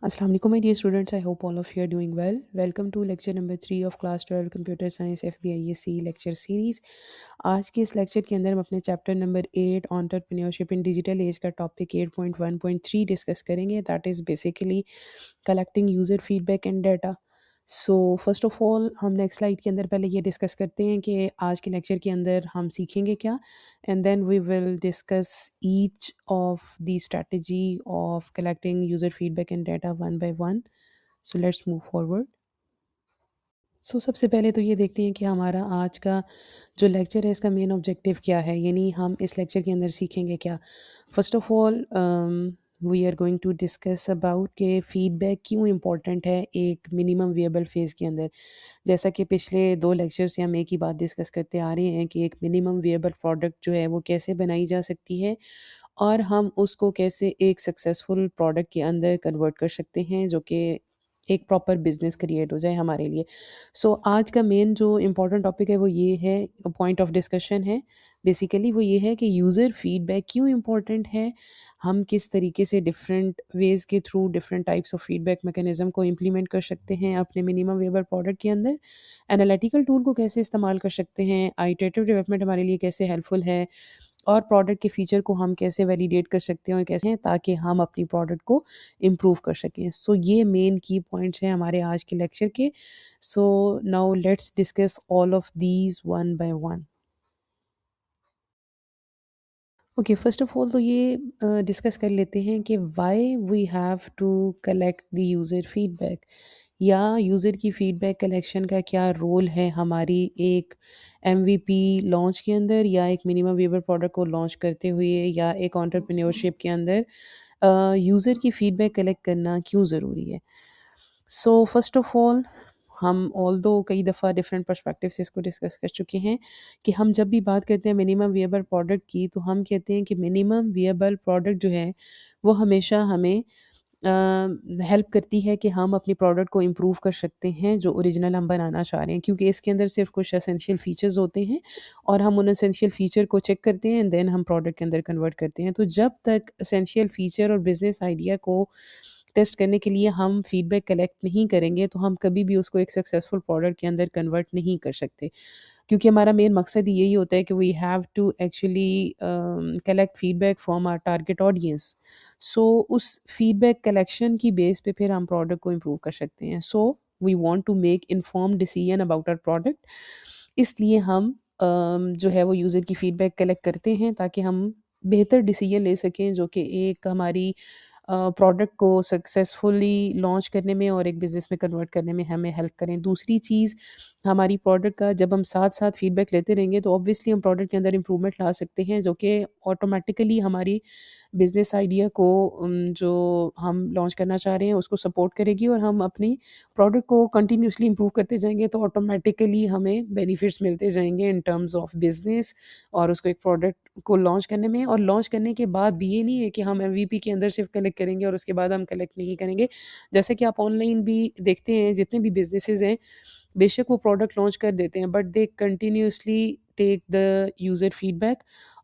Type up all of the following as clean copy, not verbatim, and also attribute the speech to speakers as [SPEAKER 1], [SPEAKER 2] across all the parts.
[SPEAKER 1] Assalamu alaikum, my dear students. I hope all of you are doing well. Welcome to lecture number 3 of class 12 Computer Science FBISC lecture series. आज के इस lecture के अंदर हम अपने chapter number 8 entrepreneurship इन digital age का topic 8.1.3 discuss करेंगे. That is basically collecting user feedback and data. So first of all हम नेक्स्ट स्लाइड के अंदर पहले ये डिस्कस करते हैं कि आज के लेक्चर के अंदर हम सीखेंगे क्या, and then we will discuss each of the strategy of collecting user feedback and data one by one. So let's move forward. So सबसे पहले तो ये देखते हैं कि हमारा आज का जो लेक्चर है इसका मेन ऑब्जेक्टिव क्या है, यानी हम इस लेक्चर के अंदर सीखेंगे क्या. First of all we are going to discuss about के फीडबैक क्यों इम्पोर्टेंट है एक मिनिमम विएबल फेज़ के अंदर. जैसा कि पिछले 2 लेक्चर से हम एक ही बात डिस्कस करते आ रहे हैं कि एक मिनिमम विएबल प्रोडक्ट जो है वो कैसे बनाई जा सकती है और हम उसको कैसे एक सक्सेसफुल प्रोडक्ट के अंदर कन्वर्ट कर सकते हैं जो कि एक प्रॉपर बिजनेस क्रिएट हो जाए हमारे लिए. सो आज का मेन जो इम्पोर्टेंट टॉपिक है वो ये है, पॉइंट ऑफ डिस्कशन है बेसिकली वो ये है कि यूज़र फीडबैक क्यों इम्पोर्टेंट है, हम किस तरीके से डिफरेंट वेज़ के through different types of feedback mechanism को इम्प्लीमेंट कर सकते हैं अपने मिनिमम वेएबल प्रोडक्ट के अंदर, एनालिटिकल टूल को कैसे इस्तेमाल कर सकते हैं, आइटरेटिव डेवलपमेंट हमारे लिए कैसे हेल्पफुल है और प्रोडक्ट के फीचर को हम कैसे वैलिडेट कर सकते हैं और कैसे हैं ताकि हम अपनी प्रोडक्ट को इम्प्रूव कर सकें. सो ये मेन की पॉइंट्स हैं हमारे आज के लेक्चर के. So now let's discuss all of these one by one. Okay, first of all तो ये डिस्कस कर लेते हैं कि why we have to collect the user feedback, या यूज़र की फ़ीडबैक कलेक्शन का क्या रोल है हमारी एक एमवीपी लॉन्च के अंदर या एक मिनिमम विएबल प्रोडक्ट को लॉन्च करते हुए या एक एंटरप्रेन्योरशिप के अंदर यूज़र की फ़ीडबैक कलेक्ट करना क्यों ज़रूरी है. सो फर्स्ट ऑफ ऑल हम ऑल्दो कई दफ़ा डिफरेंट पर्सपेक्टिव से इसको डिस्कस कर चुके हैं कि हम जब भी बात करते हैं मिनिमम विएबल प्रोडक्ट की तो हम कहते हैं कि मिनिमम विएबल प्रोडक्ट जो है वो हमेशा हमें हेल्प करती है कि हम अपनी प्रोडक्ट को इम्प्रूव कर सकते हैं जो ओरिजिनल हम बनाना चाह रहे हैं, क्योंकि इसके अंदर सिर्फ कुछ एसेंशियल फीचर्स होते हैं और हम उन एसेंशियल फीचर को चेक करते हैं एंड देन हम प्रोडक्ट के अंदर कन्वर्ट करते हैं. तो जब तक एसेंशियल फीचर और बिजनेस आइडिया को टेस्ट करने के लिए हम फीडबैक कलेक्ट नहीं करेंगे तो हम कभी भी उसको एक सक्सेसफुल प्रोडक्ट के अंदर कन्वर्ट नहीं कर सकते, क्योंकि हमारा मेन मकसद ही यही होता है कि we have to actually collect feedback from our target audience. So उस फीडबैक कलेक्शन की बेस पे फिर हम प्रोडक्ट को इम्प्रूव कर सकते हैं. So we want to make informed decision about our product, इसलिए हम जो है वो यूज़र की फीडबैक कलेक्ट करते हैं ताकि हम बेहतर डिसीजन ले सकें जो कि एक हमारी प्रोडक्ट को सक्सेसफुली लॉन्च करने में और एक बिज़नेस में कन्वर्ट करने में हमें हेल्प करें. दूसरी चीज़, हमारी प्रोडक्ट का जब हम साथ-साथ फीडबैक लेते रहेंगे तो ऑब्वियसली हम प्रोडक्ट के अंदर इम्प्रूवमेंट ला सकते हैं जो कि ऑटोमैटिकली हमारी बिज़नेस आइडिया को जो हम लॉन्च करना चाह रहे हैं उसको सपोर्ट करेगी और हम अपनी प्रोडक्ट को कंटिन्यूअसली इम्प्रूव करते जाएँगे तो ऑटोमैटिकली हमें बेनिफिट्स मिलते जाएँगे इन टर्म्स ऑफ बिज़नेस और उसको एक प्रोडक्ट को लॉन्च करने में. और लॉन्च करने के बाद भी ये नहीं है कि हम एमवीपी के अंदर सिर्फ कलेक्ट करेंगे और उसके बाद हम कलेक्ट नहीं करेंगे. जैसे कि आप ऑनलाइन भी देखते हैं जितने भी बिज़नेसेस हैं, बेशक वो प्रोडक्ट लॉन्च कर देते हैं but they continuously take the user feedback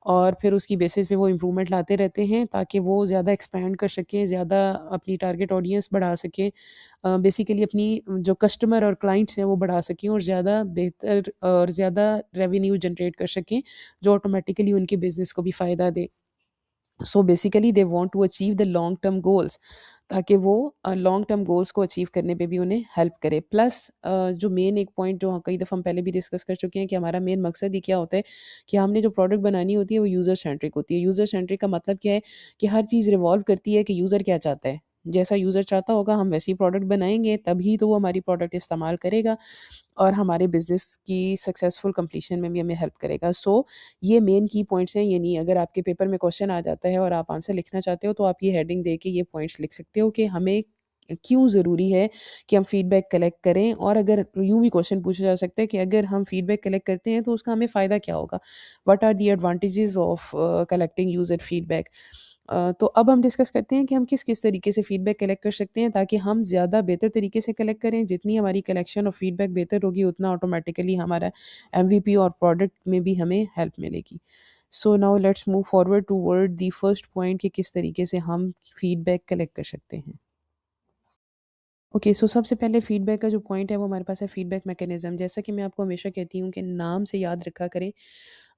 [SPEAKER 1] और फिर उसकी बेसिस पे वो इम्प्रूवमेंट लाते रहते हैं ताकि वो ज़्यादा एक्सपैंड कर सकें, ज़्यादा अपनी टारगेट ऑडियंस बढ़ा सकें, बेसिकली अपनी जो कस्टमर और क्लाइंट्स हैं वो बढ़ा सकें और ज़्यादा बेहतर और ज़्यादा रेवेन्यू जनरेट कर सकें जो ऑटोमेटिकली उनके बिज़नेस को भी फ़ायदा दे. So basically they want to achieve the long term goals ताकि वो लॉन्ग टर्म गोल्स को अचीव करने पे भी उन्हें हेल्प करे. प्लस जो मेन एक पॉइंट जो कई दफ़ा हम पहले भी डिस्कस कर चुके हैं कि हमारा मेन मकसद ही क्या होता है कि हमने जो प्रोडक्ट बनानी होती है वो यूज़र सेंट्रिक होती है. यूज़र सेंट्रिक का मतलब क्या है कि हर चीज़ रिवॉल्व करती है कि यूज़र क्या चाहता है, जैसा यूज़र चाहता होगा हम वैसी प्रोडक्ट बनाएंगे तभी तो वो हमारी प्रोडक्ट इस्तेमाल करेगा और हमारे बिज़नेस की सक्सेसफुल कंप्लीशन में भी हमें हेल्प करेगा. सो ये मेन की पॉइंट्स हैं, यानी अगर आपके पेपर में क्वेश्चन आ जाता है और आप आंसर लिखना चाहते हो तो आप ये हेडिंग दे के ये पॉइंट्स लिख सकते हो कि हमें क्यों ज़रूरी है कि हम फीडबैक कलेक्ट करें. और अगर यूँ भी क्वेश्चन पूछा जा सकता है कि अगर हम फीडबैक कलेक्ट करते हैं तो उसका हमें फ़ायदा क्या होगा, what are the advantages of collecting user feedback. तो अब हम डिस्कस करते हैं कि हम किस-किस तरीके से फीडबैक कलेक्ट कर सकते हैं ताकि हम ज़्यादा बेहतर तरीके से कलेक्ट करें. जितनी हमारी कलेक्शन और फीडबैक बेहतर होगी उतना ऑटोमेटिकली हमारा एमवीपी और प्रोडक्ट में भी हमें हेल्प मिलेगी. सो now let's move forward toward the first point कि किस तरीके से हम फीडबैक कलेक्ट कर सकते हैं. ओके, सो सबसे पहले फीडबैक का जो पॉइंट है वो हमारे पास है फीडबैक मैकेनिज्म। जैसा कि मैं आपको हमेशा कहती हूँ कि नाम से याद रखा करें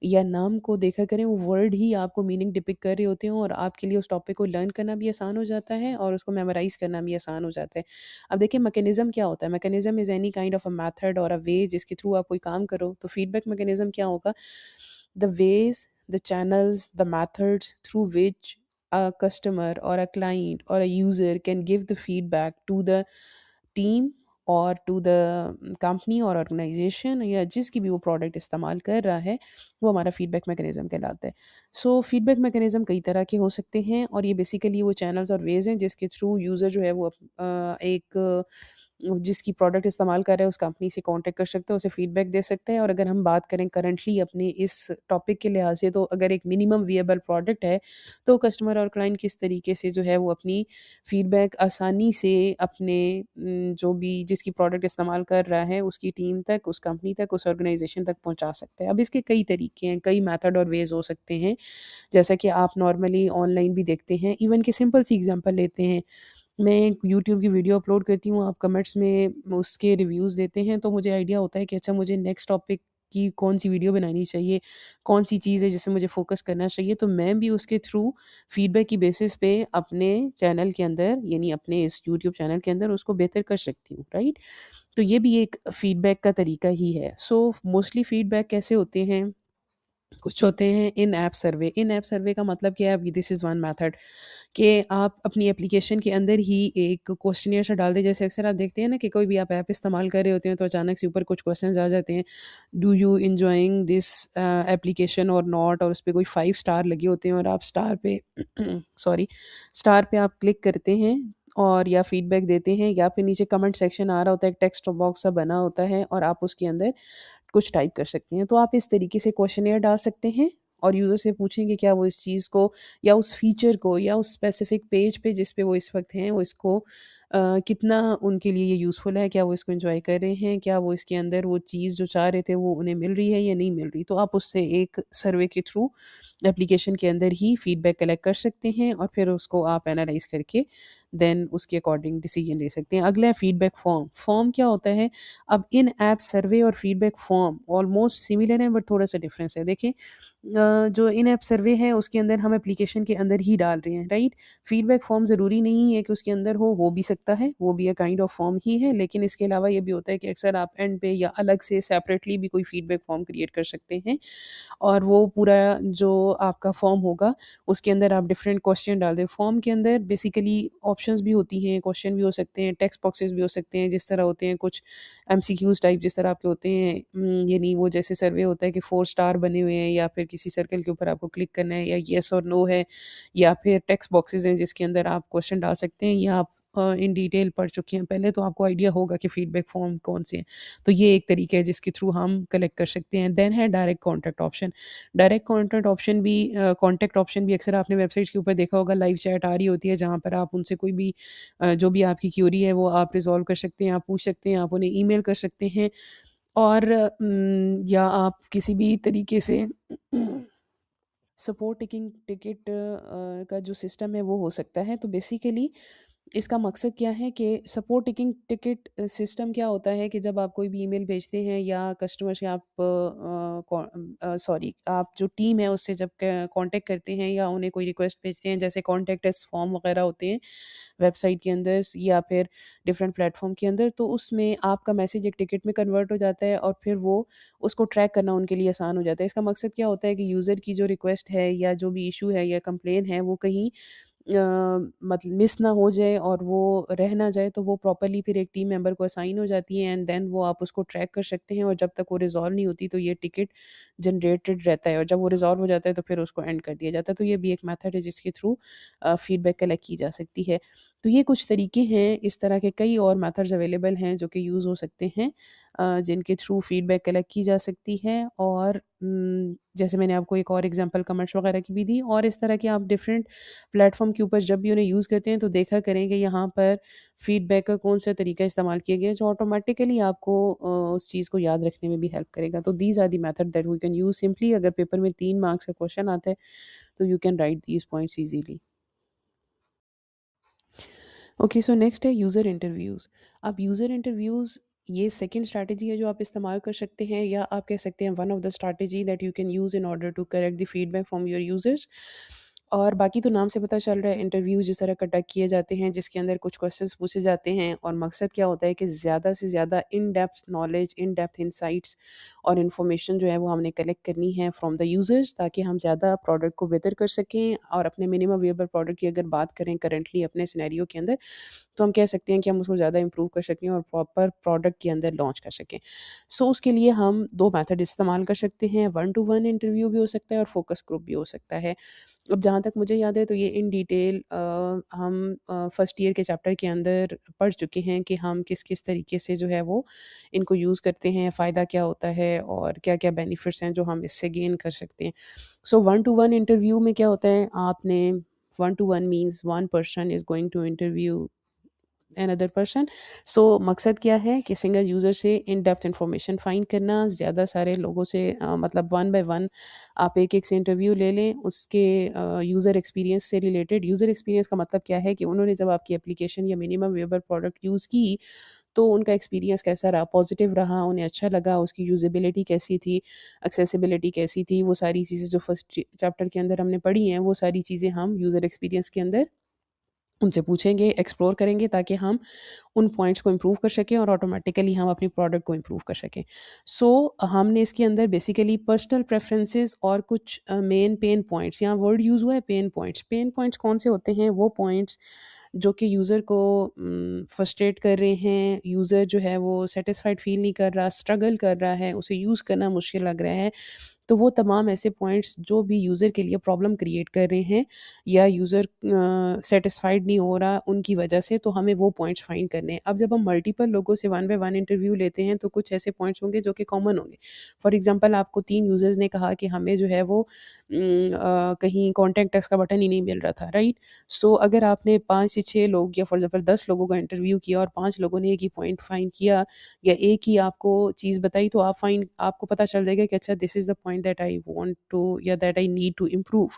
[SPEAKER 1] या नाम को देखा करें, वो वर्ड ही आपको मीनिंग डिपिक्ट कर रहे होते हैं और आपके लिए उस टॉपिक को लर्न करना भी आसान हो जाता है और उसको मेमोराइज करना भी आसान हो जाता है। अब देखिए मैकेनिज्म क्या होता है? Mechanism is any kind of a method और अ वे जिसके थ्रू आप कोई काम करो। तो फीडबैक मैकेनिज्म क्या होगा? The ways, the channels, the methods through which a customer or a client or a user can give the feedback to the team और टू द कंपनी और ऑर्गेनाइजेशन या जिसकी भी वो प्रोडक्ट इस्तेमाल कर रहा है, वो हमारा फीडबैक मैकेनिज्म कहलाता है। सो फीडबैक मैकेनिज्म कई तरह के हो सकते हैं और ये बेसिकली वो चैनल्स और वेज हैं जिसके थ्रू यूज़र जो है वो एक जिसकी प्रोडक्ट इस्तेमाल कर रहा है उस कंपनी से कॉन्टैक्ट कर सकता है, उसे फीडबैक दे सकता है। और अगर हम बात करें करंटली अपने इस टॉपिक के लिहाज से, तो अगर एक मिनिमम विएबल प्रोडक्ट है, तो कस्टमर और क्लाइंट किस तरीके से जो है वो अपनी फीडबैक आसानी से अपने जो भी जिसकी प्रोडक्ट इस्तेमाल कर रहा है उसकी टीम तक, उस कंपनी तक, उस ऑर्गेनाइजेशन तक पहुँचा सकता है। अब इसके कई तरीके हैं, कई मेथड और वेज़ हो सकते हैं, जैसा कि आप नॉर्मली ऑनलाइन भी देखते हैं। इवन कि सिंपल सी एग्ज़ाम्पल लेते हैं, मैं एक यूट्यूब की वीडियो अपलोड करती हूँ, आप कमेंट्स में उसके रिव्यूज़ देते हैं, तो मुझे आइडिया होता है कि अच्छा मुझे नेक्स्ट टॉपिक की कौन-सी वीडियो बनानी चाहिए, कौन-सी चीज़ है जिसमें मुझे फ़ोकस करना चाहिए, तो मैं भी उसके थ्रू फीडबैक की बेसिस पे अपने चैनल के अंदर यानी अपने इस यूट्यूब चैनल के अंदर उसको बेहतर कर सकती हूँ, राइट? तो ये भी एक फीडबैक का तरीका ही है। सो मोस्टली फीडबैक कैसे होते हैं? कुछ होते हैं इन ऐप सर्वे। इन ऐप सर्वे का मतलब क्या है? दिस इज़ वन मेथड कि आप अपनी एप्लीकेशन के अंदर ही एक क्वेश्चनियर सा डाल दें। जैसे अक्सर आप देखते हैं ना कि कोई भी आप ऐप इस्तेमाल कर रहे होते हैं तो अचानक से ऊपर कुछ क्वेश्चंस आ जाते हैं, do you enjoying this application और नॉट, और उस पे कोई 5 स्टार लगे होते हैं और आप स्टार पे सॉरी स्टार पे आप क्लिक करते हैं और या फीडबैक देते हैं, या फिर नीचे कमेंट सेक्शन आ रहा होता है, एक टेक्स्ट बॉक्स सा बना होता है और आप उसके अंदर कुछ टाइप कर सकते हैं। तो आप इस तरीके से क्वेश्चनेयर डाल सकते हैं और यूज़र से पूछें कि क्या वो इस चीज़ को या उस फीचर को या उस स्पेसिफिक पेज पे जिस पे वो इस वक़्त हैं, वो इसको कितना उनके लिए ये यूज़फुल है, क्या वो इसको एन्जॉय कर रहे हैं, क्या वो इसके अंदर वो चीज़ जो चाह रहे थे वो उन्हें मिल रही है या नहीं मिल रही। तो आप उससे एक सर्वे के थ्रू एप्लीकेशन के अंदर ही फीडबैक कलेक्ट कर सकते हैं और फिर उसको आप एनालाइज़ करके देन उसके अकॉर्डिंग डिसीजन ले सकते हैं। अगला है फीडबैक फॉर्म। फॉर्म क्या होता है? अब इन ऐप सर्वे और फीडबैक फॉर्म ऑलमोस्ट सिमिलर हैं बट थोड़ा-सा डिफरेंस है। देखिए जो इन ऐप सर्वे है उसके अंदर हम एप्लीकेशन के अंदर ही डाल रहे हैं, राइट? फीडबैक फॉर्म ज़रूरी नहीं है कि उसके अंदर हो भी सकता है, वो भी अ काइंड ऑफ फॉर्म ही है, लेकिन इसके अलावा ये भी होता है कि अक्सर आप एंड पे या अलग से सेपरेटली भी कोई फीडबैक फॉर्म क्रिएट कर सकते हैं और वो पूरा जो आपका फॉर्म होगा उसके अंदर आप डिफरेंट क्वेश्चन डाल दें। फॉर्म के अंदर बेसिकली ऑप्शंस भी होती हैं, क्वेश्चन भी हो सकते हैं, टेक्स्ट बॉक्सेस भी हो सकते हैं, जिस तरह होते हैं कुछ एमसीक्यूज़ टाइप जिस तरह आपके होते हैं, यानी वो जैसे सर्वे होता है कि 4 स्टार बने हुए हैं या फिर किसी सर्कल के ऊपर आपको क्लिक करना है या येस और नो है, या फिर टेक्स्ट बॉक्सेस हैं जिसके अंदर आप क्वेश्चन डाल सकते हैं या आप इन डिटेल पढ़ चुके हैं पहले, तो आपको आइडिया होगा कि फीडबैक फॉर्म कौन से हैं। तो ये एक तरीका है जिसके थ्रू हम कलेक्ट कर सकते हैं। देन है direct contact option. Direct contact option भी अक्सर आपने वेबसाइट्स के ऊपर देखा होगा, लाइव चैट आ रही होती है जहाँ पर आप उनसे कोई भी जो भी आपकी क्वेरी है वो आप रिज़ॉल्व कर सकते हैं, आप पूछ सकते हैं, आप उन्हें ईमेल कर सकते हैं और या आप किसी भी तरीके से सपोर्ट टिकिंग टिकट का जो सिस्टम है वो हो सकता है। तो बेसिकली इसका मकसद क्या है कि सपोर्ट टिकिंग टिकट सिस्टम क्या होता है कि जब आप कोई भी ईमेल भेजते हैं या कस्टमर से आप सॉरी आप जो टीम है उससे जब कांटेक्ट करते हैं या उन्हें कोई रिक्वेस्ट भेजते हैं, जैसे कॉन्टेक्ट अस फॉर्म वगैरह होते हैं वेबसाइट के अंदर या फिर डिफरेंट प्लेटफॉर्म के अंदर, तो उसमें आपका मैसेज एक टिकट में कन्वर्ट हो जाता है और फिर वो उसको ट्रैक करना उनके लिए आसान हो जाता है। इसका मकसद क्या होता है कि यूज़र की जो रिक्वेस्ट है या जो भी इशू है या कंप्लेन है वो कहीं मतलब मिस ना हो जाए और वो रह ना जाए, तो वो प्रॉपर्ली फिर एक टीम मेंबर को असाइन हो जाती है एंड देन वो आप उसको ट्रैक कर सकते हैं और जब तक वो रिज़ॉल्व नहीं होती तो ये टिकट जनरेटेड रहता है और जब वो रिज़ॉल्व हो जाता है तो फिर उसको एंड कर दिया जाता है। तो ये भी एक मेथड है जिसके थ्रू फीडबैक कलेक्ट की जा सकती है। तो ये कुछ तरीके हैं, इस तरह के कई और मेथड्स अवेलेबल हैं जो कि यूज़ हो सकते हैं, जिनके थ्रू फीडबैक कलेक्ट की जा सकती है और जैसे मैंने आपको एक और एग्जांपल कमेंट्स वगैरह की भी दी, और इस तरह के आप डिफरेंट प्लेटफ़ॉर्म के ऊपर जब भी उन्हें यूज़ करते हैं तो देखा करें कि यहाँ पर फीडबैक का कौन-सा तरीका इस्तेमाल किया गया है जो ऑटोमैटिकली आपको उस चीज़ को याद रखने में भी हेल्प करेगा। तो these are the method that we can use simply. अगर पेपर में 3 मार्क्स का क्वेश्चन आता है तो you can write these points easily. Okay, so next है यूज़र इंटरव्यूज़। अब यूज़र इंटरव्यूज़ ये सेकंड स्ट्रैटेजी है जो आप इस्तेमाल कर सकते हैं, या आप कह सकते हैं one of the strategy that you can use in order to collect the feedback from your users. और बाकी तो नाम से पता चल रहा है, इंटरव्यूज़ जिस तरह कंडक्ट किए जाते हैं जिसके अंदर कुछ क्वेश्चंस पूछे जाते हैं, और मकसद क्या होता है कि ज़्यादा से ज़्यादा in depth knowledge, in depth insights और इन्फॉर्मेशन जो है वो हमने कलेक्ट करनी है फ्रॉम द यूज़र्स, ताकि हम ज़्यादा प्रोडक्ट को बेहतर कर सकें। और अपने मिनिमम वेएबल प्रोडक्ट की अगर बात करें करंटली अपने सिनेरियो के अंदर, तो हम कह सकते हैं कि हम उसको ज़्यादा इम्प्रूव कर सकें और प्रॉपर प्रोडक्ट के अंदर लॉन्च कर सकें। सो उसके लिए हम 2 मेथड इस्तेमाल कर सकते हैं, वन टू वन इंटरव्यू भी हो सकता है और फ़ोकस ग्रुप भी हो सकता है। अब जहाँ तक मुझे याद है तो ये इन डिटेल हम फर्स्ट ईयर के चैप्टर के अंदर पढ़ चुके हैं कि हम किस-किस तरीके से जो है वो इनको यूज़ करते हैं, फ़ायदा क्या होता है और क्या-क्या बेनिफिट्स हैं जो हम इससे गेन कर सकते हैं। So one to one interview में क्या होता है, आपने one to one means one person is going to interview another person. So मकसद क्या है कि सिंगल यूज़र से इन डेप्थ इंफॉर्मेशन फाइंड करना, ज़्यादा सारे लोगों से मतलब वन बाय वन आप एक-एक से इंटरव्यू ले लें, उसके यूज़र एक्सपीरियंस से रिलेटेड। यूज़र एक्सपीरियंस का मतलब क्या है कि उन्होंने जब आपकी एप्लीकेशन या मिनिमम वेएबल प्रोडक्ट यूज़ की, तो उनका एक्सपीरियंस कैसा रहा, पॉज़िटिव रहा, उन्हें अच्छा लगा, उसकी यूज़ेबिलिटी कैसी थी, एक्सेसिबिलिटी कैसी थी, वो सारी चीज़ें जो फर्स्ट चैप्टर के अंदर हमने पढ़ी हैं, वो सारी चीज़ें हम यूज़र एक्सपीरियंस के अंदर उनसे पूछेंगे, एक्सप्लोर करेंगे, ताकि हम उन पॉइंट्स को इम्प्रूव कर सकें और ऑटोमेटिकली हम अपनी प्रोडक्ट को इम्प्रूव कर सकें। सो हमने इसके अंदर बेसिकली पर्सनल प्रेफ़रेंसेस और कुछ मेन पेन पॉइंट्स, यहाँ वर्ड यूज़ हुआ है पेन पॉइंट्स। पेन पॉइंट्स कौन से होते हैं? वो पॉइंट्स जो कि यूज़र को फ्रस्ट्रेट कर रहे हैं, यूज़र जो है वो सैटिस्फाइड फ़ील नहीं कर रहा, स्ट्रगल कर रहा है, उसे यूज़ करना मुश्किल लग रहा है। तो वो तमाम ऐसे पॉइंट्स जो भी यूज़र के लिए प्रॉब्लम क्रिएट कर रहे हैं, या यूज़र सैटिस्फाइड नहीं हो रहा उनकी वजह से, तो हमें वो पॉइंट्स फाइंड करने हैं। अब जब हम मल्टीपल लोगों से वन बाय वन इंटरव्यू लेते हैं, तो कुछ ऐसे पॉइंट्स होंगे जो कि कॉमन होंगे। फॉर एग्ज़ाम्पल आपको 3 यूज़र्स ने कहा कि हमें जो है वो कहीं कॉन्टैक्ट अस का बटन ही नहीं मिल रहा था, राइट? सो अगर आपने 5 से 6 लोग या फॉर एग्ज़ाम्पल 10 लोगों का इंटरव्यू किया और 5 लोगों ने एक ही पॉइंट फाइंड किया, या एक ही आपको चीज़ बताई, तो आपको पता चल जाएगा कि अच्छा, this is the point that I want to या that I need to improve.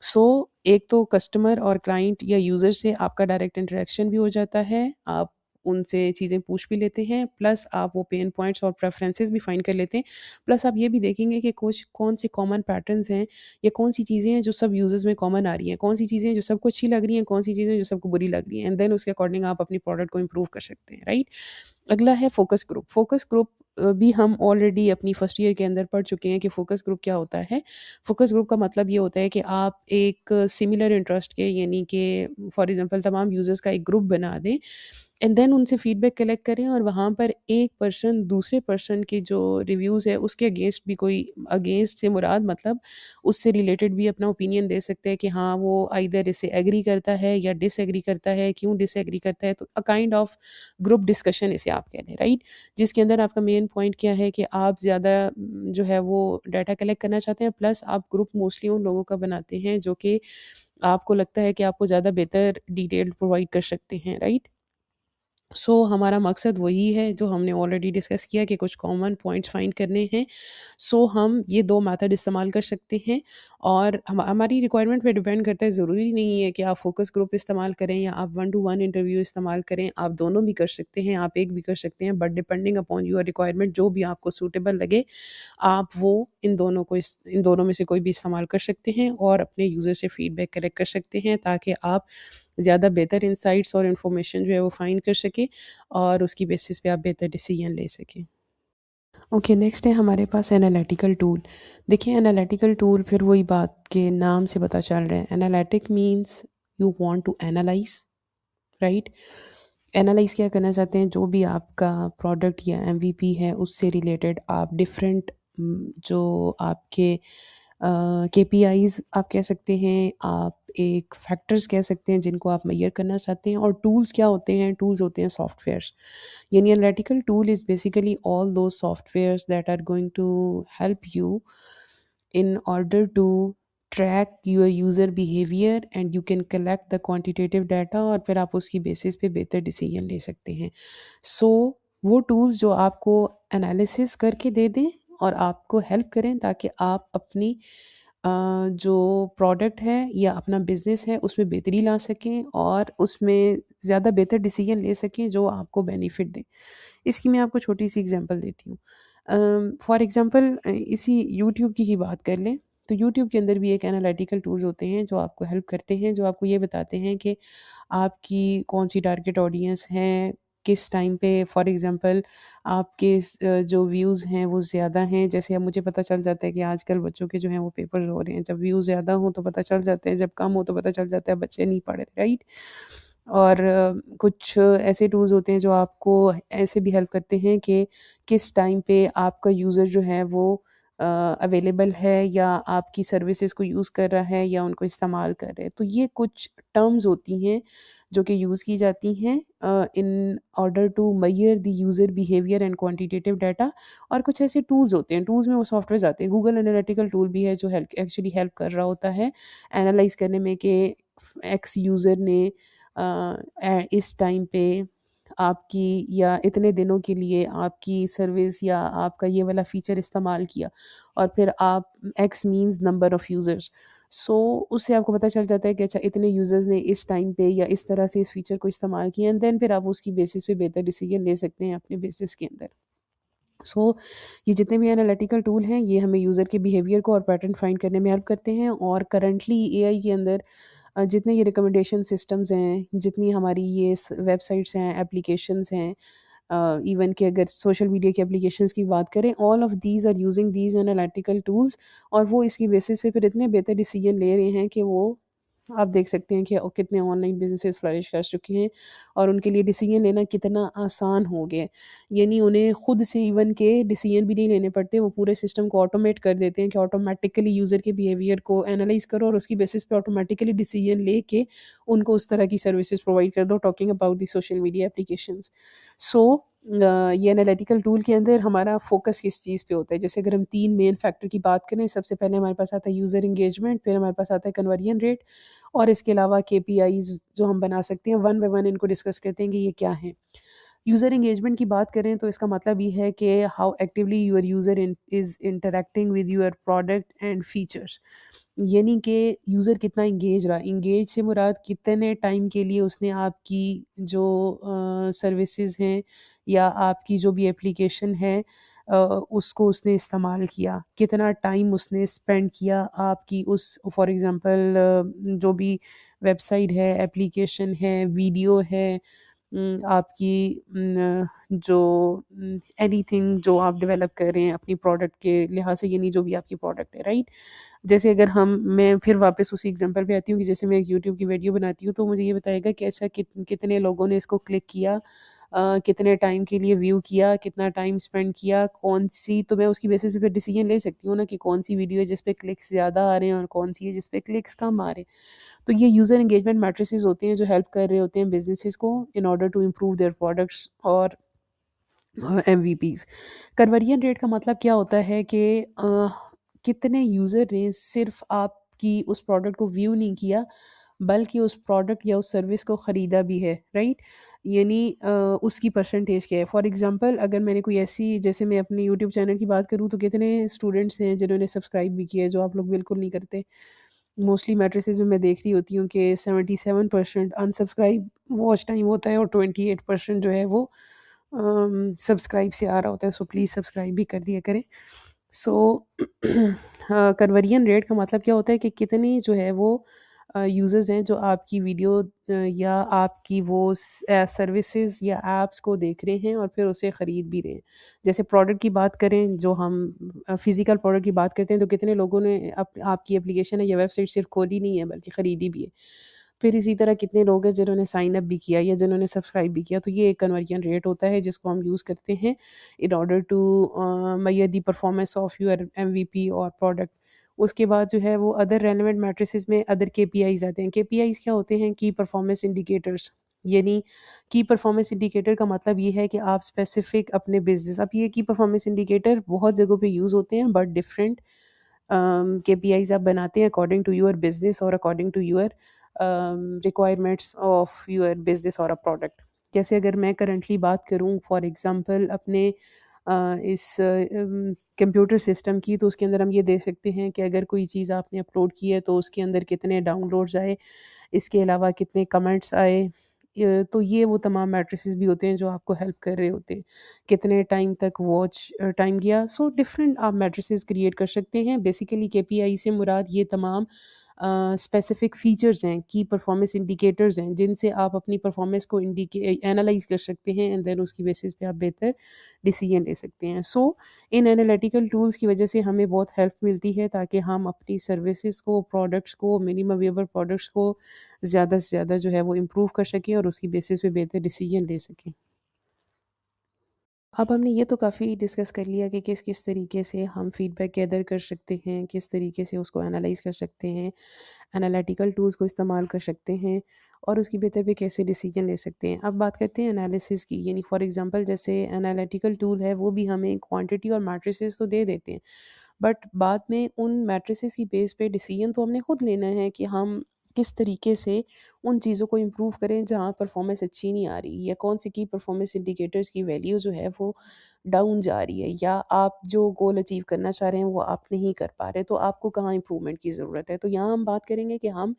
[SPEAKER 1] So एक तो कस्टमर और क्लाइंट या यूज़र से आपका डायरेक्ट इंटरेक्शन भी हो जाता है, आप उनसे चीज़ें पूछ भी लेते हैं, प्लस आप वो पेन पॉइंट्स और प्रेफ़रेंसेस भी फाइंड कर लेते हैं। प्लस आप ये भी देखेंगे कि कुछ कौन-से कॉमन पैटर्न्स हैं, या कौन-सी चीज़ें हैं जो सब यूज़र्स में कॉमन आ रही हैं, कौन-सी चीज़ें हैं जो सबको अच्छी लग रही हैं, कौन-सी चीज़ें हैं जो सबको बुरी लग रही हैं, एंड देन उसके अकॉर्डिंग आप अपनी प्रोडक्ट को इम्प्रूव कर सकते हैं, राइट? अगला है फ़ोकस ग्रुप। फ़ोकस ग्रुप भी हम ऑलरेडी अपनी फर्स्ट ईयर के अंदर पढ़ चुके हैं कि फ़ोकस ग्रुप क्या होता है। फ़ोकस ग्रुप का मतलब ये होता है कि आप एक सिमिलर इंटरेस्ट के, यानी कि फॉर एग्ज़ाम्पल तमाम यूज़र्स का एक ग्रुप बना दें, एंड देन उनसे फीडबैक कलेक्ट करें, और वहाँ पर एक पर्सन दूसरे पर्सन की जो रिव्यूज़ है उसके अगेंस्ट भी कोई, अगेंस्ट से मुराद मतलब उससे रिलेटेड भी अपना ओपिनियन दे सकते हैं कि हाँ, वो आइदर इससे एग्री करता है या डिसएग्री करता है, क्यों डिसएग्री करता है, तो a kind of group discussion इसे आप कह लें, राइट? जिसके अंदर आपका मेन पॉइंट क्या है कि आप ज़्यादा जो है वो डाटा कलेक्ट करना चाहते हैं, प्लस आप ग्रुप मोस्टली उन लोगों का बनाते हैं जो कि आपको लगता है कि आपको ज़्यादा बेहतर डिटेल प्रोवाइड कर सकते हैं, राइट? सो हमारा मकसद वही है जो हमने ऑलरेडी डिस्कस किया कि कुछ कॉमन पॉइंट्स फाइंड करने हैं। सो हम ये 2 मेथड इस्तेमाल कर सकते हैं, और हमारी रिक्वायरमेंट पे डिपेंड करता है। ज़रूरी नहीं है कि आप फ़ोकस ग्रुप इस्तेमाल करें या आप वन टू वन इंटरव्यू इस्तेमाल करें। आप दोनों भी कर सकते हैं, आप एक भी कर सकते हैं, but depending upon your requirement जो भी आपको सूटेबल लगे, आप वो इन दोनों में से कोई भी इस्तेमाल कर सकते हैं, और अपने यूज़र से फीडबैक कलेक्ट कर सकते हैं, ताकि आप ज़्यादा बेहतर इनसाइट्स और इन्फॉर्मेशन जो है वो फाइंड कर सकें, और उसकी बेसिस पे आप बेहतर डिसीजन ले सकें। ओके, नेक्स्ट है हमारे पास एनालिटिकल टूल। देखिए, एनालिटिकल टूल फिर वही बात के नाम से पता चल रहा है। Analytic means you want to analyse, right? Analyse क्या करना चाहते हैं, जो भी आपका प्रोडक्ट या एमवीपी है उससे रिलेटेड आप डिफरेंट जो आपके केपीआईज़ आप कह सकते हैं, आप एक फैक्टर्स कह सकते हैं जिनको आप मेज़र करना चाहते हैं, और टूल्स क्या होते हैं? टूल्स होते हैं सॉफ्टवेयर्स। यानी analytical tool is basically all those softwares that are going to help you in order to track your user behavior, and you can collect the quantitative data, और फिर आप उसकी बेसिस पे बेहतर डिसीजन ले सकते हैं। सो वो टूल्स जो आपको एनालिसिस करके दे दें और आपको हेल्प करें, ताकि आप अपनी जो प्रोडक्ट है या अपना बिज़नेस है उसमें बेहतरी ला सकें और उसमें ज़्यादा बेहतर डिसीजन ले सकें जो आपको बेनिफिट दें। इसकी मैं आपको छोटी-सी एग्ज़ाम्पल देती हूँ। फॉर एग्ज़ाम्पल इसी यूट्यूब की ही बात कर लें, तो यूट्यूब के अंदर भी एक एनालिटिकल टूल्स होते हैं जो आपको हेल्प करते हैं, जो आपको ये बताते हैं कि आपकी कौन-सी टारगेट ऑडियंस है, किस टाइम पे फॉर एग्ज़ाम्पल आपके जो व्यूज़ हैं वो ज़्यादा हैं। जैसे अब मुझे पता चल जाता है कि आजकल बच्चों के जो हैं वो पेपर हो रहे हैं, जब व्यूज़ ज़्यादा हों तो पता चल जाता है, जब कम हो तो पता चल जाता है बच्चे नहीं पढ़ रहे, राइट? और कुछ ऐसे टूल्स होते हैं जो आपको ऐसे भी हेल्प करते हैं कि किस टाइम पे आपका यूज़र जो है वो अवेलेबल है या आपकी सर्विसेज़ को यूज़ कर रहा है या उनको इस्तेमाल कर रहे हैं। तो ये कुछ टर्म्स होती हैं जो कि यूज़ की जाती हैं in order to measure the user behaviour and quantitative data. और कुछ ऐसे टूल्स होते हैं, टूल्स में वो सॉफ्टवेयर्स आते हैं। गूगल एनालिटिकल टूल भी है जो हेल्प कर रहा होता है एनालाइज़ करने में कि एक्स यूज़र ने इस टाइम पे आपकी या इतने दिनों के लिए आपकी सर्विस या आपका ये वाला फ़ीचर इस्तेमाल किया और फिर आप x means number of users. So उससे आपको पता चल जाता है कि अच्छा इतने यूज़र्स ने इस टाइम पे या इस तरह से इस फ़ीचर को इस्तेमाल किया एंड देन फिर आप उसकी बेसिस पे बेहतर डिसीजन ले सकते हैं अपने बिज़नेस के अंदर। सो ये जितने भी एनालिटिकल टूल हैं ये हमें यूज़र के बिहेवियर को और पैटर्न फाइंड करने में हेल्प करते हैं और करंटली एआई के अंदर जितने ये रिकमेंडेशन सिस्टम्स हैं, जितनी हमारी ये वेबसाइट्स हैं, एप्लीकेशंस हैं, इवन कि अगर सोशल मीडिया की एप्लीकेशंस की बात करें, all of these are using these analytical tools और वो इसकी बेसिस पे फिर इतने बेहतर डिसीजन ले रहे हैं कि वो आप देख सकते हैं कि कितने ऑनलाइन बिजनेसेस फ्लरिश कर चुके हैं और उनके लिए डिसीजन लेना कितना आसान हो गया है। यानी उन्हें खुद से इवन के डिसीजन भी नहीं लेने पड़ते, वो पूरे सिस्टम को ऑटोमेट कर देते हैं कि ऑटोमेटिकली यूज़र के बिहेवियर को एनालाइज करो और उसकी बेसिस पे ऑटोमेटिकली डिसीजन लेके उनको उस तरह की सर्विसेज प्रोवाइड कर दो, talking about the social media applications. So ये एनालिटिकल टूल के अंदर हमारा फोकस किस चीज़ पे होता है? जैसे अगर हम 3 मेन फैक्टर की बात करें, सबसे पहले हमारे पास आता है यूज़र एंगेजमेंट, फिर हमारे पास आता है कन्वर्जन रेट और इसके अलावा केपीआईज़ जो हम बना सकते हैं, वन बाय वन इनको डिस्कस करते हैं कि ये क्या हैं। यूज़र एंगेजमेंट की बात करें तो इसका मतलब ये है कि how actively your user is interacting with your product and features. यानी कि यूज़र कितना एंगेज रहा। एंगेज से मुराद कितने टाइम के लिए उसने आपकी जो सर्विसेज हैं या आपकी जो भी एप्लीकेशन है उसको उसने इस्तेमाल किया, कितना टाइम उसने स्पेंड किया आपकी उस फॉर एग्ज़ाम्पल जो भी वेबसाइट है, एप्लीकेशन है, वीडियो है, आपकी जो एनीथिंग जो आप डेवलप कर रहे हैं अपनी प्रोडक्ट के लिहाज से, यानी जो भी आपकी प्रोडक्ट है, राइट? जैसे अगर हम मैं फिर वापस उसी एग्जांपल पे आती हूँ कि जैसे मैं एक यूट्यूब की वीडियो बनाती हूँ तो मुझे ये बताएगा कि अच्छा कितने लोगों ने इसको क्लिक किया, कितने टाइम के लिए व्यू किया, कितना टाइम स्पेंड किया, कौन सी, तो मैं उसकी बेसिस पे फिर डिसीजन ले सकती हूँ ना कि कौन सी वीडियो है जिस पे क्लिक्स ज़्यादा आ रहे हैं और कौन सी है जिस पे क्लिक्स कम आ रहे हैं। तो ये यूज़र एंगेजमेंट मैट्रिसेस होते हैं जो हेल्प कर रहे होते हैं बिजनेसेस को in order to improve their products और एमवीपीज़। कन्वर्जन रेट का मतलब क्या होता है कि कितने यूज़र ने सिर्फ़ आपकी उस प्रोडक्ट को व्यू नहीं किया, बल्कि उस प्रोडक्ट या उस सर्विस को ख़रीदा भी है, राइट? यानी उसकी परसेंटेज क्या है? फॉर एग्ज़ाम्पल अगर मैंने कोई ऐसी, जैसे मैं अपने यूट्यूब चैनल की बात करूँ तो कितने स्टूडेंट्स हैं जिन्होंने सब्सक्राइब भी किया है, जो आप लोग बिल्कुल नहीं करते। मोस्टली मैट्रिसेस में मैं देख रही होती हूँ कि 77% अनसब्सक्राइब वॉच टाइम होता है और 28% जो है वो सब्सक्राइब से आ रहा होता है, सो प्लीज़ सब्सक्राइब भी कर दिया करें। सो कन्वर्जन रेट का मतलब क्या होता है कि कितनी जो है वो यूज़र्स हैं जो आपकी वीडियो या आपकी वो सर्विसेज या एप्स को देख रहे हैं और फिर उसे ख़रीद भी रहे हैं। जैसे प्रोडक्ट की बात करें, जो हम फिज़िकल प्रोडक्ट की बात करते हैं तो कितने लोगों ने आपकी एप्लीकेशन है या वेबसाइट सिर्फ खोली नहीं है बल्कि ख़रीदी भी है। फिर इसी तरह कितने लोग हैं जिन्होंने साइन अप भी किया या जिन्होंने सब्सक्राइब भी किया, तो ये एक कन्वर्जन रेट होता है जिसको हम यूज़ करते हैं in order to measure the performance of your MVP और प्रोडक्ट। उसके बाद जो है वो अदर रेलेवेंट मैट्रिसेस में अदर केपीआईज़ आते हैं। केपीआईज़ क्या होते हैं? की परफॉर्मेंस इंडिकेटर्स। यानी की परफॉर्मेंस इंडिकेटर का मतलब ये है कि आप स्पेसिफिक अपने बिज़नेस, अब ये की परफॉर्मेंस इंडिकेटर बहुत जगहों पे यूज़ होते हैं बट डिफरेंट केपीआईज़ आप बनाते हैं अकॉर्डिंग टू योर बिज़नेस और according to your requirements of your business और अ प्रोडक्ट। जैसे अगर मैं करंटली बात करूँ फॉर एग्ज़ाम्पल अपने इस कंप्यूटर सिस्टम की, तो उसके अंदर हम ये देख सकते हैं कि अगर कोई चीज़ आपने अपलोड की है तो उसके अंदर कितने डाउनलोड्स आए, इसके अलावा कितने कमेंट्स आए। तो ये वो तमाम मैट्रिसेस भी होते हैं जो आपको हेल्प कर रहे होते हैं। कितने टाइम तक वॉच टाइम गया, सो डिफरेंट आप मैट्रिसेस क्रिएट कर सकते हैं। बेसिकली केपीआई से मुराद ये तमाम स्पेसिफिक फीचर्स हैं, की परफॉर्मेंस इंडिकेटर्स हैं, जिनसे आप अपनी परफॉर्मेंस को एनालाइज़ कर सकते हैं एंड देन उसकी बेसिस पे आप बेहतर डिसीजन ले सकते हैं। सो इन एनालिटिकल टूल्स की वजह से हमें बहुत हेल्प मिलती है ताकि हम अपनी सर्विसेज़ को, प्रोडक्ट्स को, मिनिमम वेएबल प्रोडक्ट्स को ज़्यादा से ज़्यादा जो है वो इम्प्रूव कर सकें और उसकी बेसिस पे बेहतर डिसीजन ले सकें। अब हमने ये तो काफ़ी डिस्कस कर लिया कि किस-किस तरीके से हम फीडबैक गैदर कर सकते हैं, किस तरीके से उसको एनालाइज़ कर सकते हैं, एनालिटिकल टूल्स को इस्तेमाल कर सकते हैं और उसकी बेहतर पे कैसे डिसीजन ले सकते हैं। अब बात करते हैं एनालिसिस की, यानी फॉर एग्ज़ाम्पल जैसे एनालिटिकल टूल है वो भी हमें क्वांटिटी और मैट्रिसेस तो दे देते हैं। बट बाद में उन मैट्रिसेस की बेस पे डिसीजन तो हमने खुद लेना है कि हम किस तरीके से उन चीज़ों को इम्प्रूव करें जहाँ परफॉर्मेंस अच्छी नहीं आ रही, या कौन सी की परफॉर्मेंस इंडिकेटर्स की वैल्यू जो है वो डाउन जा रही है, या आप जो गोल अचीव करना चाह रहे हैं वो आप नहीं कर पा रहे, तो आपको कहाँ इम्प्रूवमेंट की ज़रूरत है। तो यहाँ हम बात करेंगे कि हम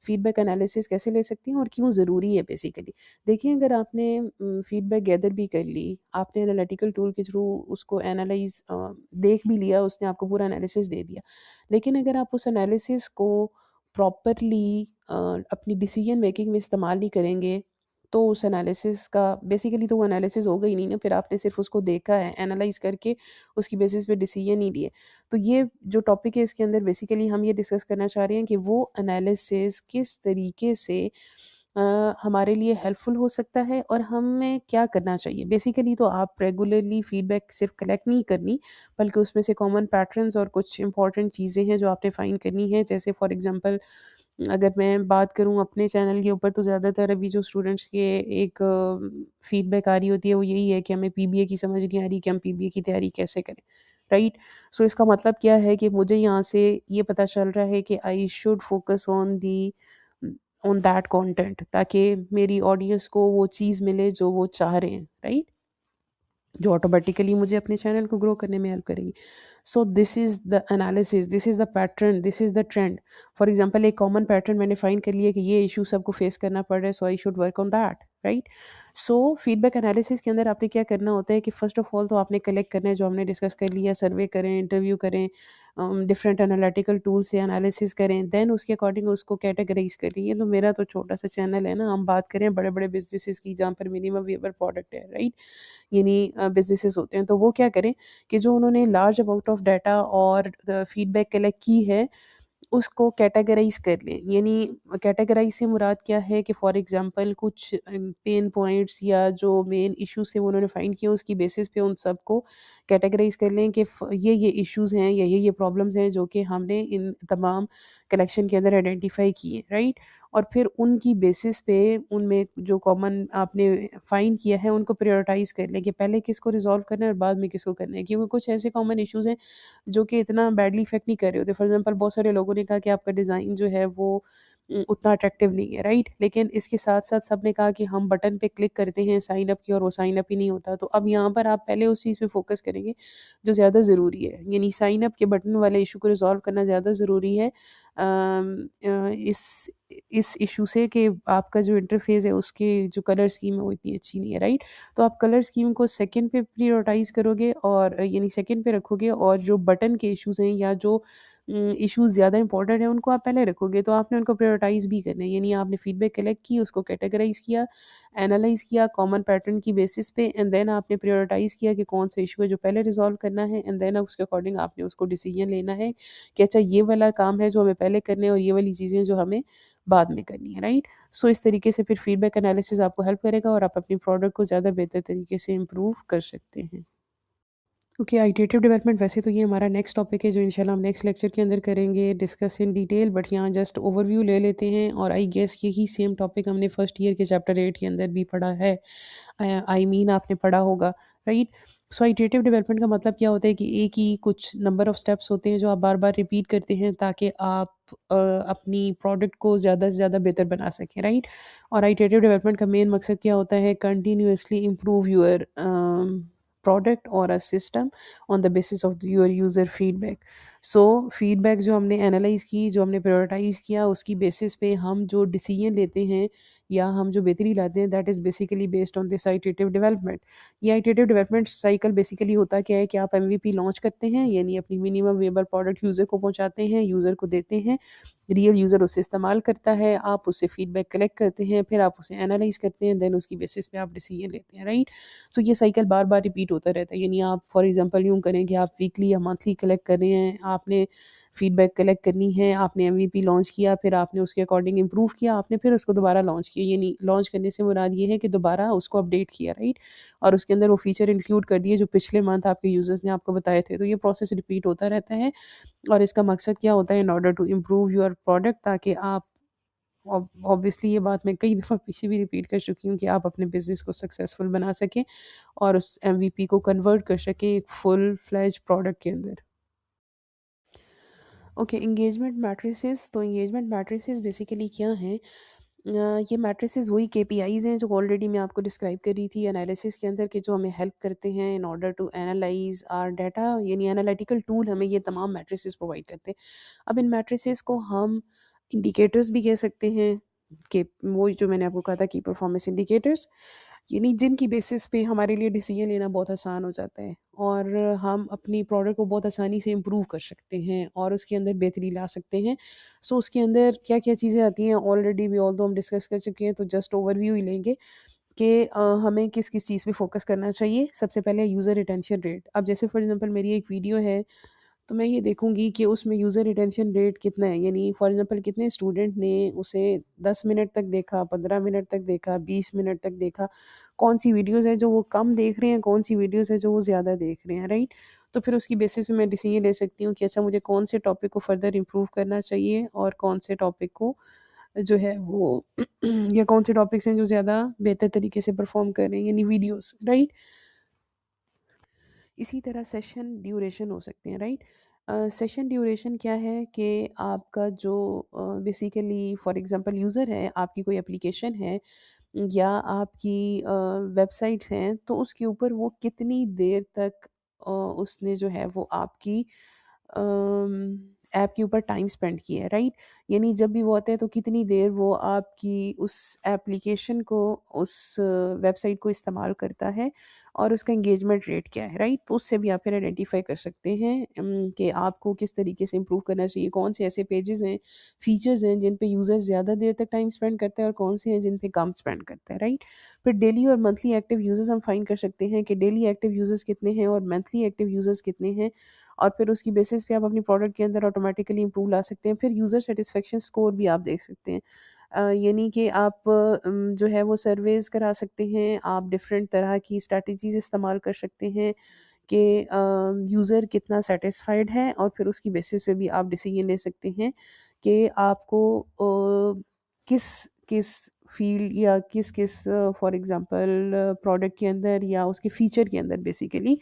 [SPEAKER 1] फीडबैक एनालिसिस कैसे ले सकते हैं और क्यों ज़रूरी है बेसिकली। देखिए, अगर आपने फीडबैक गैदर भी कर ली, आपने एनालिटिकल टूल के थ्रू उसको एनालाइज़ देख भी लिया, उसने आपको पूरा एनालिसिस दे दिया। लेकिन अगर आप उस एनालिसिस को प्रॉपरली अपनी डिसीजन मेकिंग में इस्तेमाल नहीं करेंगे, तो उस एनालिसिस का बेसिकली तो वो एनालिसिस होगा ही नहीं ना, फिर आपने सिर्फ़ उसको देखा है, एनालाइज़ करके उसकी बेसिस पे डिसीजन नहीं लिए। तो ये जो टॉपिक है इसके अंदर बेसिकली हम ये डिस्कस करना चाह रहे हैं कि वो एनालिसिस किस तरीके से हमारे लिए हेल्पफुल हो सकता है और हमें क्या करना चाहिए। बेसिकली तो आप रेगुलरली फीडबैक सिर्फ कलेक्ट नहीं करनी, बल्कि उसमें से कॉमन पैटर्न्स और कुछ इंपॉर्टेंट चीज़ें हैं जो आपने फाइंड करनी है। जैसे फॉर एग्जांपल, अगर मैं बात करूँ अपने चैनल के ऊपर, तो ज़्यादातर अभी जो स्टूडेंट्स के एक फीडबैक आ रही होती है वो यही है कि हमें पीबीए की समझ नहीं आ रही कि हम पीबीए की तैयारी कैसे करें, राइट? सो इसका मतलब क्या है कि मुझे यहाँ से ये पता चल रहा है कि I should focus on that content, ताकि मेरी ऑडियंस को वो चीज़ मिले जो वो चाह रहे हैं, राइट? जो ऑटोमेटिकली मुझे अपने चैनल को ग्रो करने में हेल्प करेगी। So this is the analysis, this is the pattern, this is the trend. For example, एक कॉमन पैटर्न मैंने फाइंड कर लिया कि ये इश्यू सबको फेस करना पड़ रहा है, so I should work on that, right? So feedback analysis के अंदर आपने क्या करना होता है कि फर्स्ट ऑफ ऑल तो आपने कलेक्ट करना है, जो हमने डिस्कस कर लिया, सर्वे करें, इंटरव्यू करें, डिफरेंट एनालिटिकल टूल से एनालिसिस करें, देन उसके अकॉर्डिंग उसको कैटेगराइज़ करें। ये तो मेरा तो छोटा-सा चैनल है ना, हम बात करें बड़े-बड़े बिज़नेसेस की जहाँ पर मिनिमम वेएबल प्रोडक्ट है, राइट? यानी बिज़नेसेस होते हैं, तो वो क्या करें कि जो उन्होंने लार्ज अमाउंट ऑफ डाटा और फीडबैक कलेक्ट की है, उसको कैटेगराइज़ कर लें। यानी कैटेगराइज़ से मुराद क्या है कि फॉर एग्ज़ाम्पल कुछ पेन पॉइंट्स या जो मेन इश्यूज़ थे वो उन्होंने फाइंड किए, उसकी बेसिस पे उन सबको कैटेगराइज़ कर लें कि ये इश्यूज़ हैं या ये प्रॉब्लम्स हैं जो कि हमने इन तमाम कलेक्शन के अंदर आइडेंटिफ़ाई किए, राइट? और फिर उनकी बेसिस पे उनमें जो कॉमन आपने फाइंड किया है उनको प्रायोरिटाइज़ कर लें कि पहले किसको रिज़ॉल्व करना है और बाद में किसको करना है। क्योंकि कुछ ऐसे कॉमन इश्यूज़ हैं जो कि इतना बैडली इफ़ेक्ट नहीं कर रहे होते। फॉर एग्ज़ाम्पल, बहुत सारे लोगों ने कहा कि आपका डिज़ाइन जो है वो उतना अट्रैक्टिव नहीं है, राइट? लेकिन इसके साथ-साथ सबने कहा कि हम बटन पे क्लिक करते हैं साइन अप की और वो साइन अप ही नहीं होता। तो अब यहाँ पर आप पहले उस चीज़ पे फ़ोकस करेंगे जो ज़्यादा ज़रूरी है। यानी साइन अप के बटन वाले इश्यू को रिज़ॉल्व करना ज़्यादा ज़रूरी है इस इश्यू से कि आपका जो इंटरफ़ेस है उसकी जो कलर स्कीम है वो इतनी अच्छी नहीं है, राइट? तो आप कलर स्कीम को सेकंड पे प्रायोरिटाइज़ करोगे और यानी सेकंड पे रखोगे, और जो बटन के इश्यूज़ हैं या जो इश्यूज़ ज़्यादा इंपॉर्टेंट हैं उनको आप पहले रखोगे, तो आपने उनको प्रायोरिटाइज़ भी करना है। यानी आपने फीडबैक कलेक्ट की, उसको कैटेगराइज़ किया, एनालाइज़ किया कॉमन पैटर्न की बेसिस पे, एंड देन आपने प्रायोरिटाइज़ किया कि कौन-सा इश्यू है जो पहले रिज़ॉल्व करना है, एंड देन उसके अकॉर्डिंग आपने उसको डिसीजन लेना है कि अच्छा, ये वाला काम है जो हमें पहले करने है और ये वाली चीज़ें जो हमें बाद में करनी है, राइट? सो इस तरीके से फिर फीडबैक एनालिसिस आपको हेल्प करेगा और आप अपनी प्रोडक्ट को ज़्यादा बेहतर तरीके से इम्प्रूव कर सकते हैं। ओके, आइटरेटिव डेवलपमेंट वैसे तो ये हमारा नेक्स्ट टॉपिक है जो इंशाल्लाह हम नेक्स्ट लेक्चर के अंदर करेंगे डिस्कस इन डिटेल, बट यहाँ जस्ट ओवरव्यू ले लेते हैं, और आई गेस यही सेम टॉपिक हमने फर्स्ट ईयर के चैप्टर 8 के अंदर भी पढ़ा है। आई मीन आपने पढ़ा होगा, राइट? सो आइटरेटिव डेवलपमेंट का मतलब क्या होता है कि एक ही कुछ नंबर ऑफ स्टेप्स होते हैं जो आप बार-बार रिपीट करते हैं ताकि आप अपनी प्रोडक्ट को ज़्यादा से ज़्यादा बेहतर बना सकें, राइट? और आइटरेटिव डेवलपमेंट का मेन मकसद क्या होता है? Continuously improve your product or a system on the basis of your user feedback. So feedback जो हमने एनालाइज की, जो हमने प्रायोरिटाइज किया, उसकी बेसिस पे हम जो डिसीजन लेते हैं या हम जो बेहतरी लाते हैं, that is basically based on this iterative development. ये आइटरेटिव डेवलपमेंट साइकिल बेसिकली होता क्या है कि आप एमवीपी लॉन्च करते हैं, यानी अपनी मिनिमम वेबल प्रोडक्ट यूज़र को पहुंचाते हैं, यूज़र को देते हैं, रियल यूज़र उसे इस्तेमाल करता है, आप उससे फीडबैक कलेक्ट करते हैं, फिर आप उसे एनालाइज करते हैं, देन उसकी बेसिस पे आप डिसीजन लेते हैं, राइट। सो ये साइकिल बार बार रिपीट होता रहता है। यानी आप फॉर एग्जांपल यूँ करें कि आप वीकली या मंथली कलेक्ट कर रहे हैं, आपने फीडबैक कलेक्ट करनी है, आपने एमवीपी लॉन्च किया, फिर आपने उसके अकॉर्डिंग इम्प्रूव किया, आपने फिर उसको दोबारा लॉन्च किया। यानी लॉन्च करने से मुराद ये है कि दोबारा उसको अपडेट किया, राइट, और उसके अंदर वो फीचर इंक्लूड कर दिए जो पिछले मंथ आपके यूजर्स ने आपको बताए थे। तो ये प्रोसेस रिपीट होता रहता है, और इसका मकसद क्या होता है, in order to improve your product, ताकि आप ऑब्वियसली ये बात मैं कई दफ़ा पीछे भी रिपीट कर चुकी हूँ कि आप अपने बिज़नेस को सक्सेसफुल बना सकें और उस एमवीपी को कन्वर्ट कर सकें एक फुल फ्लेज प्रोडक्ट के अंदर। Okay, engagement matrices. तो एंगेजमेंट मैट्रिसेस बेसिकली क्या हैं? ये मैट्रिसेस वही केपीआईज़ हैं जो ऑलरेडी मैं आपको डिस्क्राइब कर रही थी एनालिसिस के अंदर, कि जो हमें हेल्प करते हैं in order to analyse our data. यानी एनालिटिकल टूल हमें ये तमाम मैट्रिसेस प्रोवाइड करते हैं। अब इन मैट्रिसेस को हम इंडिकेटर्स भी कह सकते हैं, कि वो जो मैंने आपको कहा था की परफॉर्मेंस इंडिकेटर्स, यानी जिनकी बेसिस पे हमारे लिए डिसीजन लेना बहुत आसान हो जाता है, और हम अपनी प्रोडक्ट को बहुत आसानी से इम्प्रूव कर सकते हैं और उसके अंदर बेहतरी ला सकते हैं। सो उसके अंदर क्या क्या चीज़ें आती हैं, ऑलरेडी भी ऑल दो हम डिस्कस कर चुके हैं, तो जस्ट ओवरव्यू ही लेंगे कि हमें किस किस चीज़ पे फोकस करना चाहिए। सबसे पहले यूज़र रिटेंशन रेट। अब जैसे फॉर एग्जांपल मेरी एक वीडियो है, तो मैं ये देखूँगी कि उसमें यूज़र रिटेंशन रेट कितना है, यानी फॉर एग्ज़ाम्पल कितने स्टूडेंट ने उसे 10 मिनट तक देखा, 15 मिनट तक देखा, 20 मिनट तक देखा। कौन-सी वीडियोज़ हैं जो वो कम देख रहे हैं, कौन-सी वीडियोज़ हैं जो वो ज़्यादा देख रहे हैं, राइट? तो फिर उसकी बेसिस पे मैं डिसीजन ले सकती हूँ कि अच्छा, मुझे कौन से टॉपिक को फर्दर इम्प्रूव करना चाहिए और कौन से टॉपिक को जो है वो या कौन से टॉपिक्स हैं जो ज़्यादा बेहतर तरीके से परफ़ॉर्म कर रहे हैं, यानी वीडियोज़, राइट? इसी तरह सेशन ड्यूरेशन हो सकते हैं, राइट। सेशन ड्यूरेशन क्या है कि आपका जो बेसिकली फॉर एग्जांपल यूज़र है, आपकी कोई एप्लीकेशन है या आपकी वेबसाइट्स हैं, तो उसके ऊपर वो कितनी देर तक उसने जो है वो आपकी ऐप के ऊपर टाइम स्पेंड किया है, राइट। यानी जब भी वो आता है तो कितनी देर वो आपकी उस एप्लीकेशन को, उस वेबसाइट को इस्तेमाल करता है, और उसका एंगेजमेंट रेट क्या है, राइट। तो उससे भी आप फिर आइडेंटिफाई कर सकते हैं कि आपको किस तरीके से इम्प्रूव करना चाहिए, कौन से ऐसे पेजेस हैं, फीचर्स हैं जिन पे यूज़र ज़्यादा देर तक टाइम स्पेंड करता है और कौन से हैं जिन पे कम स्पेंड करता है, राइट। फिर डेली और मंथली एक्टिव यूज़र्स हम फाइंड कर सकते हैं कि डेली एक्टिव यूज़र्स कितने हैं और मंथली एक्टिव यूज़र्स कितने हैं, और फिर उसकी बेसिस पे आप अपनी प्रोडक्ट के अंदर ऑटोमेटिकली इम्प्रूव ला सकते हैं। फिर यूज़र सेटिस्फेक्शन स्कोर भी आप देख सकते हैं। यानी कि आप जो है वो सर्वेज़ करा सकते हैं, आप डिफरेंट तरह की स्ट्रैटेजीज़ इस्तेमाल कर सकते हैं कि यूज़र कितना सेटिस्फाइड है, और फिर उसकी बेसिस पे भी आप डिसीजन ले सकते हैं कि आपको किस किस फ़ील्ड या किस-किस फॉर एग्ज़ाम्पल प्रोडक्ट के अंदर या उसके फ़ीचर के अंदर बेसिकली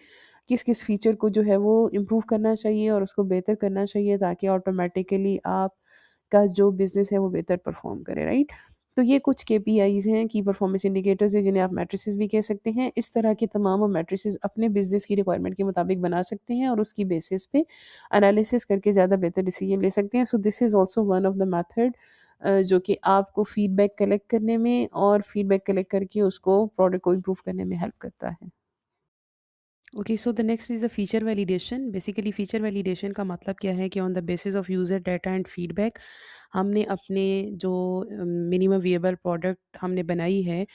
[SPEAKER 1] किस-किस फ़ीचर को जो है वो इम्प्रूव करना चाहिए और उसको बेहतर करना चाहिए, ताकि ऑटोमैटिकली आपका जो बिज़नेस है वो बेहतर परफ़ॉर्म करे, राइट? तो ये कुछ केपीआईज़ हैं, की परफॉर्मेंस इंडिकेटर्स हैं, जिन्हें आप मैट्रिसेस भी कह सकते हैं। इस तरह के तमाम हम मैट्रिसेस अपने बिज़नेस की रिक्वायरमेंट के मुताबिक बना सकते हैं और उसकी बेसिस पे एनालिसिस करके ज़्यादा बेहतर डिसीजन ले सकते हैं। So this is also one of the method जो कि आपको फीडबैक कलेक्ट करने में और फीडबैक कलेक्ट करके उसको प्रोडक्ट को इम्प्रूव करने में हेल्प करता है। Okay, so the next is the feature validation. Basically feature validation का मतलब क्या है कि on the basis of user data and feedback हमने अपने जो मिनिमम विएबल प्रोडक्ट हमने बनाई है,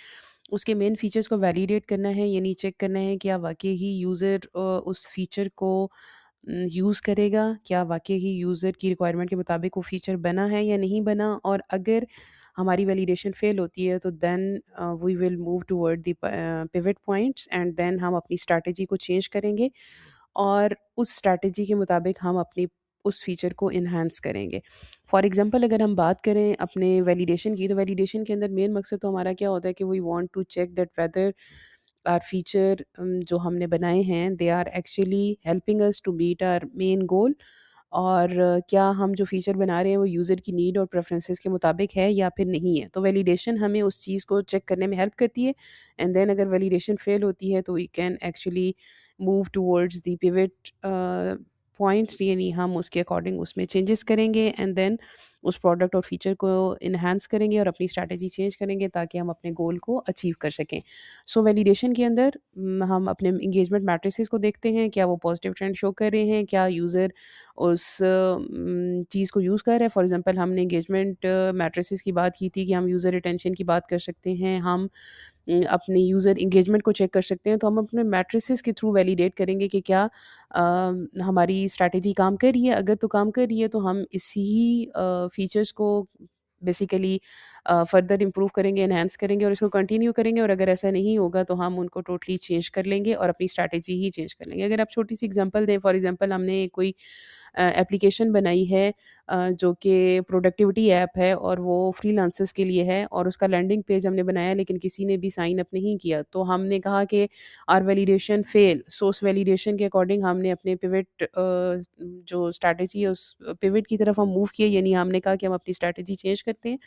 [SPEAKER 1] उसके मेन फीचर्स को वैलिडेट करना है, यानी चेक करना है क्या वाक़ई ही यूज़र उस फीचर को यूज़ करेगा, क्या वाक़ई ही यूज़र की रिक्वायरमेंट के मुताबिक वो फीचर बना है या नहीं बना, और अगर हमारी वैलिडेशन फ़ेल होती है तो then we will move toward the pivot points, and then हम अपनी स्ट्रैटेजी को चेंज करेंगे और उस स्ट्रैटेजी के मुताबिक हम अपनी उस फीचर को एनहांस करेंगे। फॉर एग्ज़ाम्पल अगर हम बात करें अपने वैलिडेशन की, तो वैलिडेशन के अंदर मेन मकसद तो हमारा क्या होता है कि we want to check that whether our feature जो हमने बनाए हैं they are actually helping us to beat our main goal, और क्या हम जो फ़ीचर बना रहे हैं वो यूज़र की नीड और प्रेफ़रेंसेस के मुताबिक है या फिर नहीं है। तो वैलिडेशन हमें उस चीज़ को चेक करने में हेल्प करती है, एंड देन अगर वैलिडेशन फ़ेल होती है तो we can actually move towards the pivot points, यानी हम उसके अकॉर्डिंग उसमें चेंजेस करेंगे, एंड देन उस प्रोडक्ट और फीचर को इन्हांस करेंगे और अपनी स्ट्रैटेजी चेंज करेंगे ताकि हम अपने गोल को अचीव कर सकें। सो वैलिडेशन के अंदर हम अपने एंगेजमेंट मैट्रिसेस को देखते हैं, क्या वो पॉजिटिव ट्रेंड शो कर रहे हैं, क्या यूज़र उस चीज़ को यूज़ कर रहा है। फॉर एग्जांपल हमने एंगेजमेंट मैट्रिसेस की बात की थी कि हम यूज़र रिटेंशन की बात कर सकते हैं, हम अपने यूज़र एंगेजमेंट को चेक कर सकते हैं, तो हम अपने मैट्रिसेस के थ्रू वैलिडेट करेंगे कि क्या हमारी स्ट्रैटेजी काम कर रही है। अगर तो काम कर रही है तो हम इसी फीचर्स को बेसिकली फर्दर इम्प्रूव करेंगे, एनहांस करेंगे और इसको कंटिन्यू करेंगे, और अगर ऐसा नहीं होगा तो हम उनको टोटली चेंज कर लेंगे और अपनी स्ट्रैटेजी ही चेंज कर लेंगे। अगर आप छोटी सी एग्जांपल दें, फॉर एग्जांपल हमने कोई एप्लीकेशन बनाई है जो कि प्रोडक्टिविटी ऐप है और वो फ्रीलांसर्स के लिए है, और उसका लैंडिंग पेज हमने बनाया लेकिन किसी ने भी साइन अप नहीं किया। तो हमने कहा कि आवर वैलिडेशन फेल, सो उस वैलिडेशन के अकॉर्डिंग हमने अपने पिवट जो स्ट्रैटेजी है उस पिवट की तरफ हम मूव किए, यानी हमने कहा कि हम अपनी स्ट्रैटेजी चेंज करते हैं।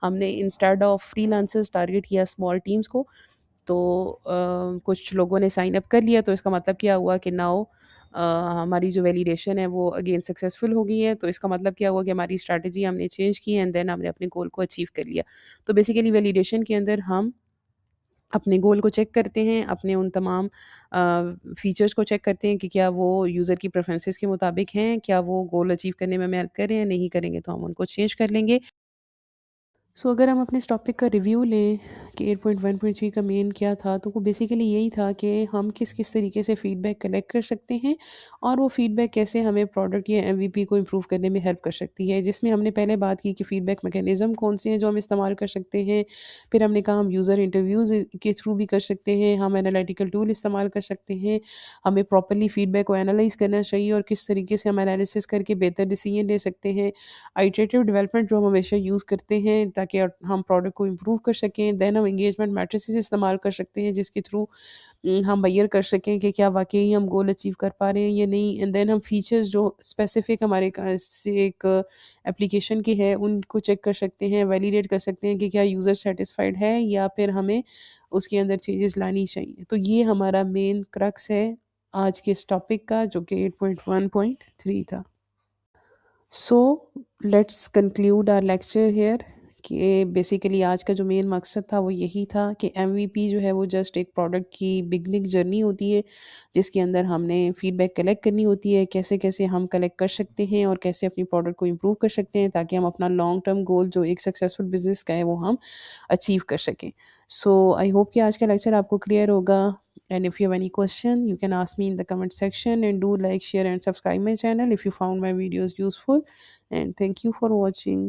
[SPEAKER 1] हमने इंस्टेड ऑफ फ्रीलांसर्स टारगेट किया स्मॉल टीम्स को। तो कुछ लोगों ने साइन अप कर लिया, तो इसका मतलब क्या हुआ कि नाउ हमारी जो वैलिडेशन है वो अगेन सक्सेसफुल हो गई है। तो इसका मतलब क्या हुआ कि हमारी स्ट्रैटेजी हमने चेंज की एंड देन हमने अपने गोल को अचीव कर लिया। तो बेसिकली वैलिडेशन के अंदर हम अपने गोल को चेक करते हैं, अपने उन तमाम फीचर्स को चेक करते हैं कि क्या वो यूज़र की प्रेफ़रेंसेस के मुताबिक हैं, क्या वो गोल अचीव करने में हमें हेल्प कर रहे हैं, नहीं करेंगे तो हम उनको चेंज कर लेंगे। सो अगर हम अपने इस टॉपिक का रिव्यू लें कि 8.1.3 का मेन क्या था, तो वो बेसिकली यही था कि हम किस किस तरीके से फीडबैक कलेक्ट कर सकते हैं और वो फीडबैक कैसे हमें प्रोडक्ट या एमवीपी को इम्प्रूव करने में हेल्प कर सकती है, जिसमें हमने पहले बात की कि फीडबैक मैकेनिज़्म कौन से हैं जो हम इस्तेमाल कर सकते हैं। फिर हमने कहा हम यूज़र इंटरव्यूज़ के थ्रू भी कर सकते हैं, हम एनालिटिकल टूल इस्तेमाल कर सकते हैं, हमें प्रॉपरली फीडबैक को एनालाइज करना चाहिए और किस तरीके से हम एनालिसिस करके बेहतर डिसीजन ले सकते हैं। आइटरेटिव डेवलपमेंट जो हम हमेशा यूज़ करते हैं ताकि हम प्रोडक्ट को इम्प्रूव कर सकें। देन हम एंगेजमेंट मैट्रिसेस इस्तेमाल कर सकते हैं जिसके थ्रू हम मेजर कर सकें कि क्या वाक़ई हम गोल अचीव कर पा रहे हैं या नहीं। एंड देन हम फीचर्स जो स्पेसिफिक हमारे से एक एप्लीकेशन की है उनको चेक कर सकते हैं, वैलिडेट कर सकते हैं कि क्या यूज़र सैटिस्फाइड है या फिर हमें उसके अंदर चेंजेस लानी चाहिए। तो ये हमारा मेन क्रक्स है आज के इस टॉपिक का, जो कि 8.1.3 था। So let's conclude our lecture here कि बेसिकली आज का जो मेन मकसद था वो यही था कि एमवीपी जो है वो जस्ट एक प्रोडक्ट की बिगनिंग जर्नी होती है, जिसके अंदर हमने फीडबैक कलेक्ट करनी होती है, कैसे कैसे हम कलेक्ट कर सकते हैं और कैसे अपनी प्रोडक्ट को इम्प्रूव कर सकते हैं ताकि हम अपना लॉन्ग टर्म गोल जो एक सक्सेसफुल बिजनेस का है वो हम अचीव कर सकें। सो आई होप कि आज का लेक्चर आपको क्लियर होगा, and if you have any question you can ask me in the comment section, and do like, share and subscribe my channel if you found my videos useful, and thank you for watching.